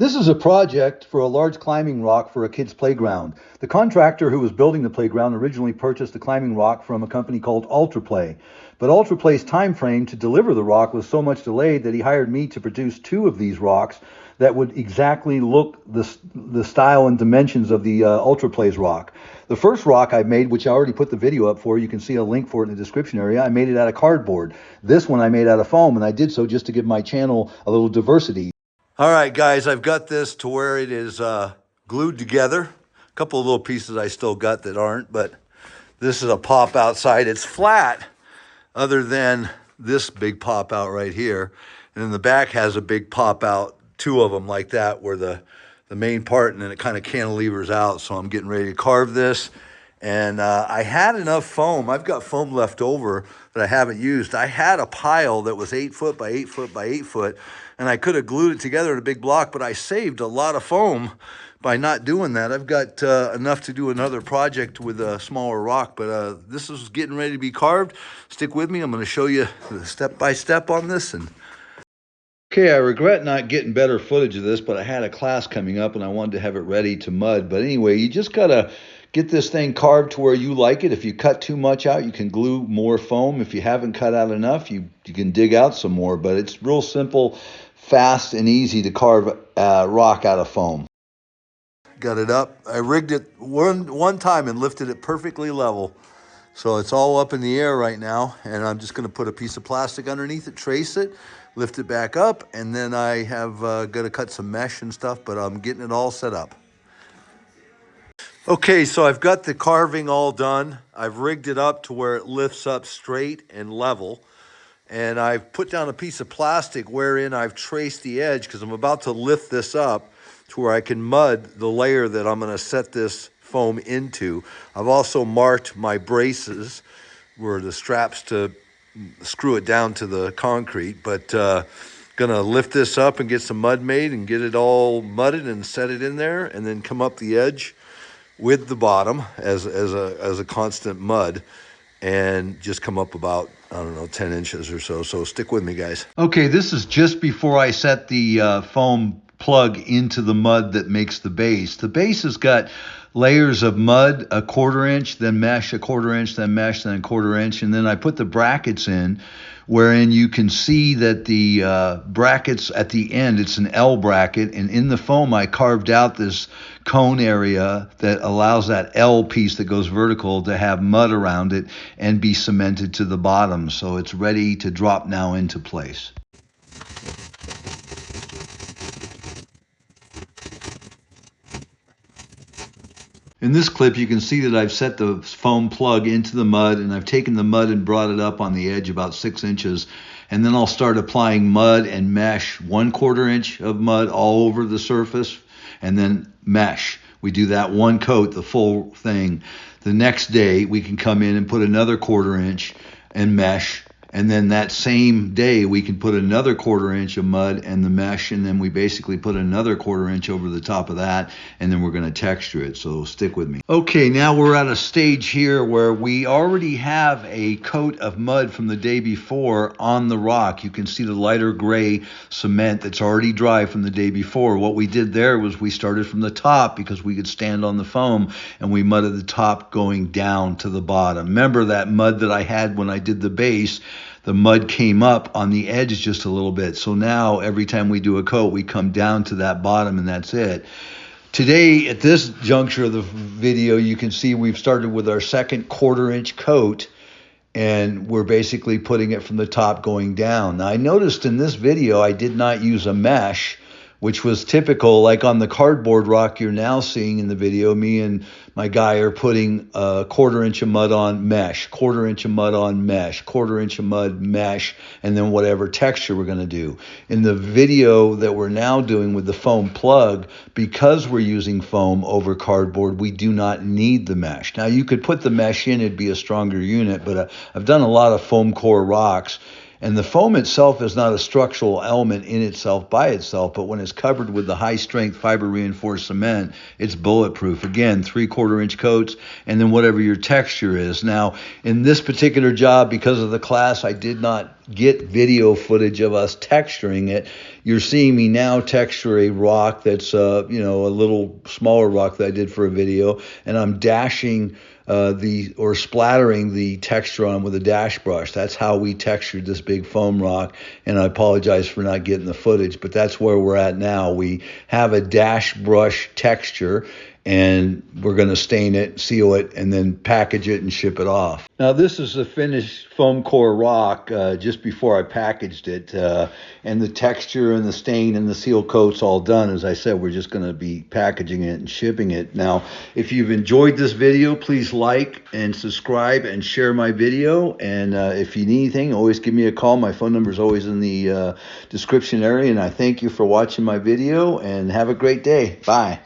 This is a project for a large climbing rock for a kid's playground. The contractor who was building the playground originally purchased the climbing rock from a company called Ultraplay. But Ultraplay's time frame to deliver the rock was so much delayed that he hired me to produce two of these rocks that would exactly look the style and dimensions of the Ultraplay's rock. The first rock I made, which I already put the video up for, you can see a link for it in the description area, I made it out of cardboard. This one I made out of foam, and I did so just to give my channel a little diversity. All right, guys, I've got this to where it is glued together. A couple of little pieces I still got that aren't, but this is a pop outside. It's flat other than this big pop out right here. And then the back has a big pop out, two of them like that, where the main part, and then it kind of cantilevers out. So I'm getting ready to carve this. And I had enough foam. I've got foam left over that I haven't used. I had a pile that was 8 foot by 8 foot by 8 foot, and I could have glued it together in a big block, but I saved a lot of foam by not doing that. I've got enough to do another project with a smaller rock, but this is getting ready to be carved. Stick with me. I'm going to show you the step-by-step on this. Okay, I regret not getting better footage of this, but I had a class coming up and I wanted to have it ready to mud. But anyway, you just got to get this thing carved to where you like it. If you cut too much out, you can glue more foam. If you haven't cut out enough, you can dig out some more. But it's real simple, fast, and easy to carve rock out of foam. Got it up. I rigged it one time and lifted it perfectly level. So it's all up in the air right now, and I'm just going to put a piece of plastic underneath it, trace it, lift it back up, and then I have got to cut some mesh and stuff, but I'm getting it all set up. Okay, so I've got the carving all done. I've rigged it up to where it lifts up straight and level, and I've put down a piece of plastic wherein I've traced the edge because I'm about to lift this up to where I can mud the layer that I'm going to set this foam into. I've also marked my braces where the straps to screw it down to the concrete, but gonna lift this up and get some mud made and get it all mudded and set it in there, and then come up the edge with the bottom as a constant mud, and just come up about, I don't know, 10 inches or so. So stick with me, guys. Okay, this is just before I set the foam plug into the mud that makes the base. The base has got layers of mud, a 1/4 inch, then mesh, a 1/4 inch, then mesh, then a 1/4 inch. And then I put the brackets in, wherein you can see that the brackets at the end, it's an L bracket. And in the foam, I carved out this cone area that allows that L piece that goes vertical to have mud around it and be cemented to the bottom. So it's ready to drop now into place. In this clip, you can see that I've set the foam plug into the mud, and I've taken the mud and brought it up on the edge about 6 inches. And then I'll start applying mud and mesh, 1/4 inch of mud all over the surface, and then mesh. We do that one coat, the full thing. The next day, we can come in and put another 1/4 inch and mesh. And then that same day, we can put another 1/4 inch of mud and the mesh, and then we basically put another 1/4 inch over the top of that, and then we're going to texture it. So stick with me. Okay, now we're at a stage here where we already have a coat of mud from the day before on the rock. You can see the lighter gray cement that's already dry from the day before. What we did there was we started from the top because we could stand on the foam, and we mudded the top going down to the bottom. Remember that mud that I had when I did the base? The mud came up on the edge just a little bit. So now every time we do a coat, we come down to that bottom, and that's it. Today, at this juncture of the video, you can see we've started with our second 1/4 inch coat, and we're basically putting it from the top going down. Now, I noticed in this video, I did not use a mesh, which was typical. Like on the cardboard rock you're now seeing in the video, me and my guy are putting a 1/4 inch of mud on mesh, 1/4 inch of mud on mesh, 1/4 inch of mud mesh, and then whatever texture we're going to do. In the video that we're now doing with the foam plug, because we're using foam over cardboard, we do not need the mesh. Now you could put the mesh in, it'd be a stronger unit, but I've done a lot of foam core rocks. And the foam itself is not a structural element in itself by itself, but when it's covered with the high-strength fiber-reinforced cement, it's bulletproof. Again, 3/4 inch coats, and then whatever your texture is. Now, in this particular job, because of the class, I did not get video footage of us texturing it. You're seeing me now texture a rock that's a little smaller rock that I did for a video, and I'm dashing or splattering the texture on with a dash brush. That's how we textured this big foam rock, and I apologize for not getting the footage, but that's where we're at now. We have a dash brush texture, and we're going to stain it, seal it, and then package it and ship it off. Now, this is the finished foam core rock just before I packaged it, and the texture and the stain and the seal coat's all done. As I said, we're just going to be packaging it and shipping it. Now, if you've enjoyed this video, please like and subscribe and share my video. And if you need anything, always give me a call. My phone number is always in the description area. And I thank you for watching my video, and have a great day. Bye.